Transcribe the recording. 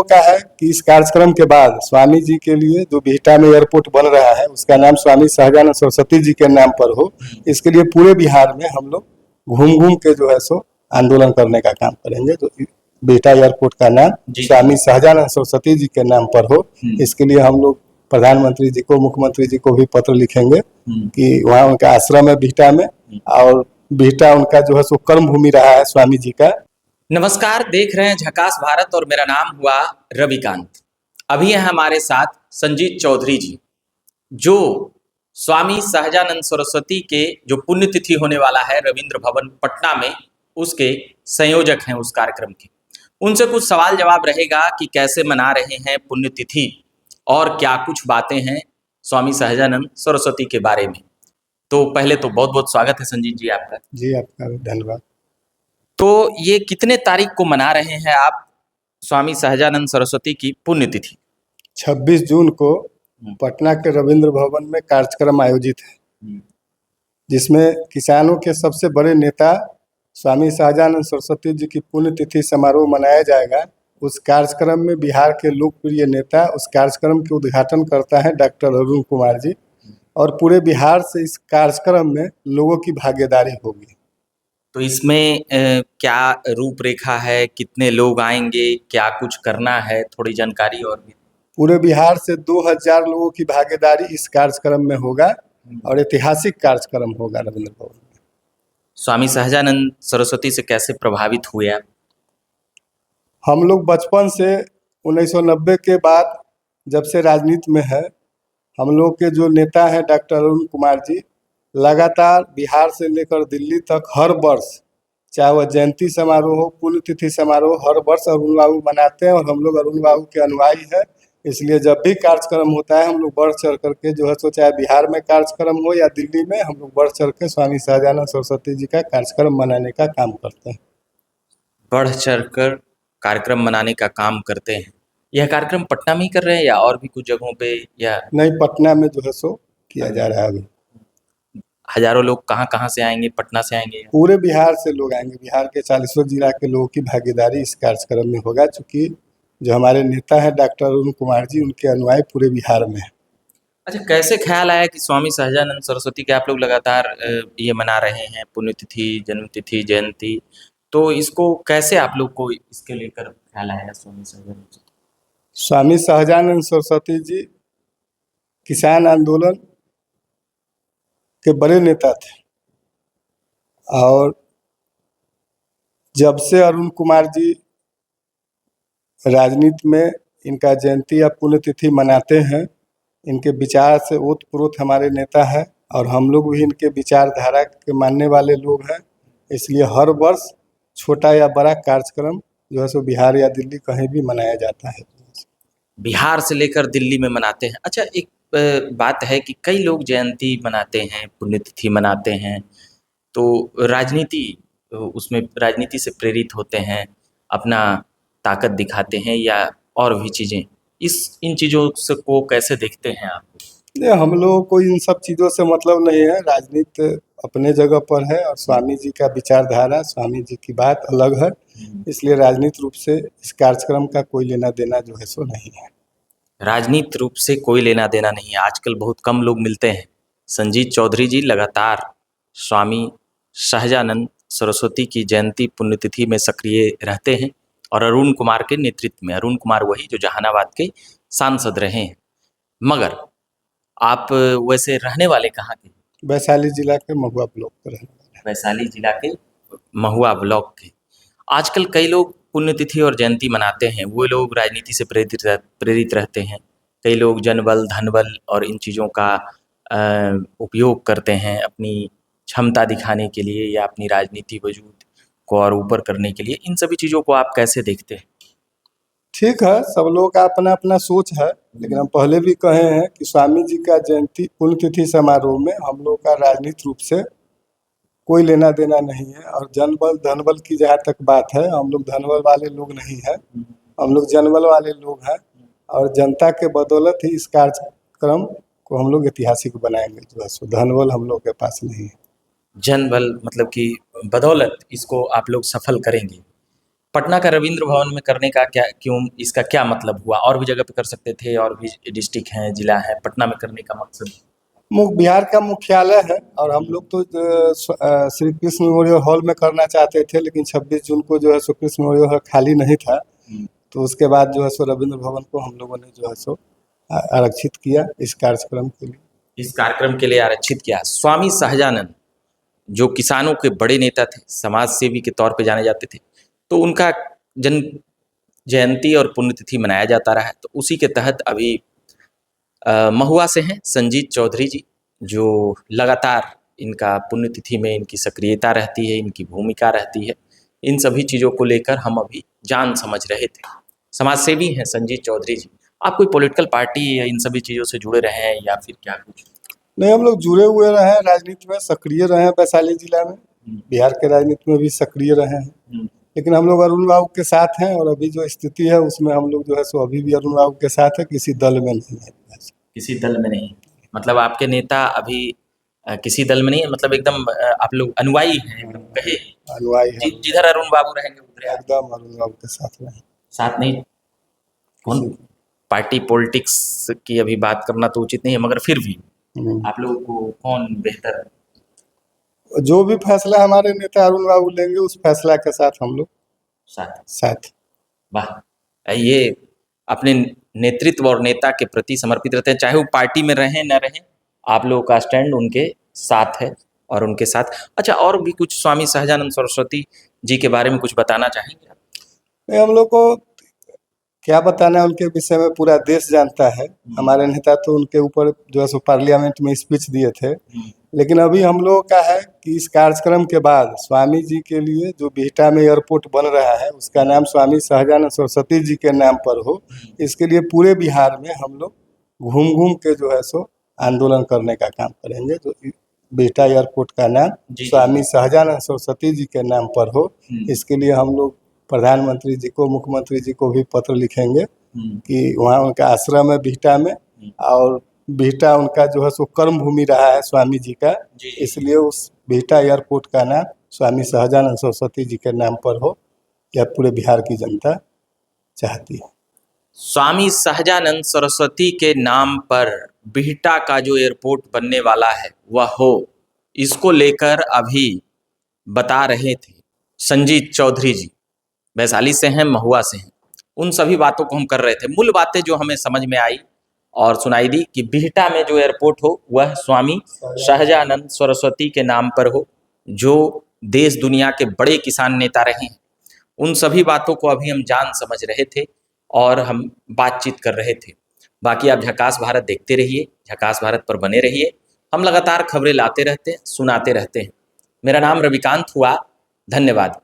का है कि इस कार्यक्रम के बाद स्वामी जी के लिए जो बिहटा में एयरपोर्ट बन रहा है उसका नाम स्वामी सहजानंद सरस्वती जी के नाम पर हो। इसके लिए पूरे बिहार में हम लोग घूम घूम के जो है सो आंदोलन करने का काम करेंगे। जो बिहटा एयरपोर्ट का नाम स्वामी सहजानंद सरस्वती जी के नाम पर हो, इसके लिए हम लोग प्रधानमंत्री जी को, मुख्यमंत्री जी को भी पत्र लिखेंगे कि वहाँ उनका आश्रम है बिहटा में, और बिहटा उनका जो है सो कर्म भूमि रहा है स्वामी जी का। नमस्कार, देख रहे हैं झकास भारत और मेरा नाम हुआ रविकांत। अभी है हमारे साथ संजीत चौधरी जी, जो स्वामी सहजानंद सरस्वती के जो पुण्यतिथि होने वाला है रविंद्र भवन पटना में, उसके संयोजक हैं उस कार्यक्रम के। उनसे कुछ सवाल जवाब रहेगा कि कैसे मना रहे हैं पुण्यतिथि और क्या कुछ बातें हैं स्वामी सहजानंद सरस्वती के बारे में। तो पहले तो बहुत बहुत स्वागत है संजीत जी आपका। जी आपका धन्यवाद। तो ये कितने तारीख को मना रहे हैं आप स्वामी सहजानंद सरस्वती की पुण्यतिथि? 26 जून को पटना के रविंद्र भवन में कार्यक्रम आयोजित है, जिसमें किसानों के सबसे बड़े नेता स्वामी सहजानंद सरस्वती जी की पुण्यतिथि समारोह मनाया जाएगा। उस कार्यक्रम में बिहार के लोकप्रिय नेता, उस कार्यक्रम के उद्घाटन करता है डॉक्टर अरुण कुमार जी, और पूरे बिहार से इस कार्यक्रम में लोगों की भागीदारी होगी। तो इसमें क्या रूपरेखा है, कितने लोग आएंगे, क्या कुछ करना है, थोड़ी जानकारी और भी। पूरे बिहार से 2000 लोगों की भागीदारी इस कार्यक्रम में होगा और ऐतिहासिक कार्यक्रम होगा रविंद्र भवन में। स्वामी सहजानंद सरस्वती से कैसे प्रभावित हुए आप? हम लोग बचपन से 1990 के बाद जब से राजनीति में है, हम लोग के जो नेता हैं डॉक्टर अरुण कुमार जी लगातार बिहार से लेकर दिल्ली तक हर वर्ष, चाहे वह जयंती समारोह हो, पुण्यतिथि समारोह, हर वर्ष अरुण बाबू मनाते हैं और हम लोग अरुण बाबू के अनुयायी हैं। इसलिए जब भी कार्यक्रम होता है हम लोग बढ़ चढ़ करके जो है सो, चाहे बिहार में कार्यक्रम हो या दिल्ली में, हम लोग बढ़ चढ़ के स्वामी सहजानंद सरस्वती जी का कार्यक्रम मनाने का काम करते हैं। बढ़ चढ़ कर कार्यक्रम मनाने का काम करते हैं। यह कार्यक्रम पटना में ही कर रहे हैं या और भी कुछ जगहों पे? या नहीं, पटना में जो है सो किया जा रहा है अभी। हजारों लोग कहाँ कहाँ से आएंगे? पटना से आएंगे? पूरे बिहार से लोग आएंगे। बिहार के 40 जिला के लोगों की भागीदारी इस कार्यक्रम में होगा, चूँकि जो हमारे नेता है डॉक्टर अरुण कुमार जी, उनके अनुयायी पूरे बिहार में है। अच्छा, कैसे ख्याल आया कि स्वामी सहजानंद सरस्वती के आप लोग लगातार ये मना रहे हैं पुण्यतिथि, जन्मतिथि, जयंती, तो इसको कैसे आप लोग को इसके लेकर ख्याल आया? स्वामी सहजानंद सरस्वती जी किसान आंदोलन के बड़े नेता थे, और जब से अरुण कुमार जी राजनीति में इनका जयंती या पुण्यतिथि मनाते हैं, इनके विचार से ओतप्रोत हमारे नेता है और हम लोग भी इनके विचारधारा के मानने वाले लोग हैं। इसलिए हर वर्ष छोटा या बड़ा कार्यक्रम जो है सो बिहार या दिल्ली कहीं भी मनाया जाता है। बिहार से लेकर दिल्ली में मनाते हैं। अच्छा, एक बात है कि कई लोग जयंती मनाते हैं, पुण्यतिथि मनाते हैं, तो राजनीति, उसमें राजनीति से प्रेरित होते हैं, अपना ताकत दिखाते हैं या और भी चीज़ें, इन चीज़ों से को कैसे देखते हैं आप? नहीं, हम लोगों को इन सब चीज़ों से मतलब नहीं है। राजनीति अपने जगह पर है और स्वामी जी का विचारधारा, स्वामी जी की बात अलग है, इसलिए राजनीतिक रूप से इस कार्यक्रम का कोई लेना देना जो है सो नहीं है। राजनीतिक रूप से कोई लेना देना नहीं है। आजकल बहुत कम लोग मिलते हैं। संजीत चौधरी जी लगातार स्वामी सहजानंद सरस्वती की जयंती पुण्यतिथि में सक्रिय रहते हैं और अरुण कुमार के नेतृत्व में, अरुण कुमार वही जो जहानाबाद के सांसद रहे हैं। मगर आप वैसे रहने वाले कहाँ के? वैशाली जिला के महुआ ब्लॉक पर रहने वाले। वैशाली जिला के महुआ ब्लॉक के। आजकल कई लोग पुण्यतिथि और जयंती मनाते हैं, वो लोग राजनीति से प्रेरित रहते हैं। कई लोग जनबल, धनबल और इन चीज़ों का उपयोग करते हैं अपनी क्षमता दिखाने के लिए या अपनी राजनीति वजूद को और ऊपर करने के लिए। इन सभी चीज़ों को आप कैसे देखते हैं? ठीक है, सब लोगों का अपना अपना सोच है, लेकिन हम पहले भी कहे हैं कि स्वामी जी का जयंती पुण्यतिथि समारोह में हम लोग का राजनीतिक रूप से कोई लेना देना नहीं है। और जनबल धनबल की जहाँ तक बात है, हम लोग धनबल वाले लोग नहीं हैं, हम लोग जनबल वाले लोग हैं, और जनता के बदौलत ही इस कार्यक्रम को हम लोग ऐतिहासिक बनाएंगे। जो है धनबल हम लोग के पास नहीं है। जनबल मतलब कि बदौलत इसको आप लोग सफल करेंगे। पटना का रविंद्र भवन में करने का क्या, क्यों, इसका क्या मतलब हुआ? और भी जगह पे कर सकते थे, और भी डिस्ट्रिक्ट हैं, जिला है, पटना में करने का मकसद? बिहार का मुख्यालय है और हम लोग तो श्री कृष्ण मेमोरियल हॉल में करना चाहते थे, लेकिन 26 जून को जो है सो कृष्ण मेमोरियल हॉल खाली नहीं था, तो उसके बाद जो है सो रविंद्र भवन को हम लोगों ने जो है सो आरक्षित किया इस कार्यक्रम के लिए। इस कार्यक्रम के लिए आरक्षित किया। स्वामी सहजानंद जो किसानों के बड़े नेता थे, समाज सेवी के तौर पे जाने जाते थे, तो उनका जन्म जयंती और पुण्यतिथि मनाया जाता रहा है। तो उसी के तहत अभी महुआ से हैं संजीत चौधरी जी, जो लगातार इनका पुण्यतिथि में इनकी सक्रियता रहती है, इनकी भूमिका रहती है। इन सभी चीज़ों को लेकर हम अभी जान समझ रहे थे। समाज सेवी हैं संजीत चौधरी जी। आप कोई पॉलिटिकल पार्टी या इन सभी चीज़ों से जुड़े रहे हैं या फिर क्या कुछ? नहीं, हम लोग जुड़े हुए रहे हैं, राजनीति में सक्रिय रहे हैं, वैशाली जिला में, बिहार के राजनीति में भी सक्रिय रहे हैं, लेकिन हम लोग अरुण बाबू के साथ हैं और अभी जो स्थिति है उसमें हम लोग जो है सो अभी भी अरुण बाबू के साथ है, किसी दल में नहीं है। किसी दल में नहीं? मतलब आपके नेता अभी किसी दल में नहीं है, मतलब एकदम आप लोग अनुयायी हैं, एकदम कहे अनुयायी है, जिधर अरुण बाबू रहेंगे उधर आप एकदम अरुण बाबू के साथ रहे। साथ नहीं? कौन पार्टी पॉलिटिक्स की अभी बात करना तो उचित नहीं है, मगर फिर भी आप लोगों को कौन बेहतर है? जो भी फैसला हमारे नेता अरुण बाबू लेंगे उस फैसला के साथ हम लोग साथ। वाह, ये अपने नेतृत्व और नेता के प्रति समर्पित रहते हैं, चाहे वो पार्टी में रहें न रहें, आप लोगों का स्टैंड उनके साथ है और उनके साथ। अच्छा, और भी कुछ स्वामी सहजानंद सरस्वती जी के बारे में कुछ बताना चाहेंगे आप? नहीं, हम लोग को क्या बताना है उनके विषय में, पूरा देश जानता है। हमारे नेता तो उनके ऊपर जो है सो पार्लियामेंट में स्पीच दिए थे, लेकिन अभी हम लोगों का है कि इस कार्यक्रम के बाद स्वामी जी के लिए जो बिहटा में एयरपोर्ट बन रहा है उसका नाम स्वामी सहजानंद सरस्वती जी के नाम पर हो। इसके लिए पूरे बिहार में हम लोग घूम घूम के जो है सो आंदोलन करने का काम करेंगे, जो बिहटा एयरपोर्ट का नाम स्वामी सहजानंद सरस्वती जी के नाम पर हो। इसके लिए हम लोग प्रधानमंत्री जी को, मुख्यमंत्री जी को भी पत्र लिखेंगे कि वहाँ उनका आश्रम है बिहटा में, और बिहटा उनका जो है सो कर्म भूमि रहा है स्वामी जी का, इसलिए उस बिहटा एयरपोर्ट का नाम स्वामी सहजानंद सरस्वती जी के नाम पर हो, यह पूरे बिहार की जनता चाहती है। स्वामी सहजानंद सरस्वती के नाम पर बिहटा का जो एयरपोर्ट बनने वाला है वह हो, इसको लेकर अभी बता रहे थे संजीत चौधरी जी, वैशाली से हैं, महुआ से हैं। उन सभी बातों को हम कर रहे थे। मूल बातें जो हमें समझ में आई और सुनाई दी कि बिहटा में जो एयरपोर्ट हो वह स्वामी सहजानंद सरस्वती के नाम पर हो, जो देश दुनिया के बड़े किसान नेता रहे हैं। उन सभी बातों को अभी हम जान समझ रहे थे और हम बातचीत कर रहे थे। बाकी आप झकास भारत देखते रहिए, झकास भारत पर बने रहिए। हम लगातार खबरें लाते रहते हैं, सुनाते रहते हैं। मेरा नाम रविकांत हुआ। धन्यवाद।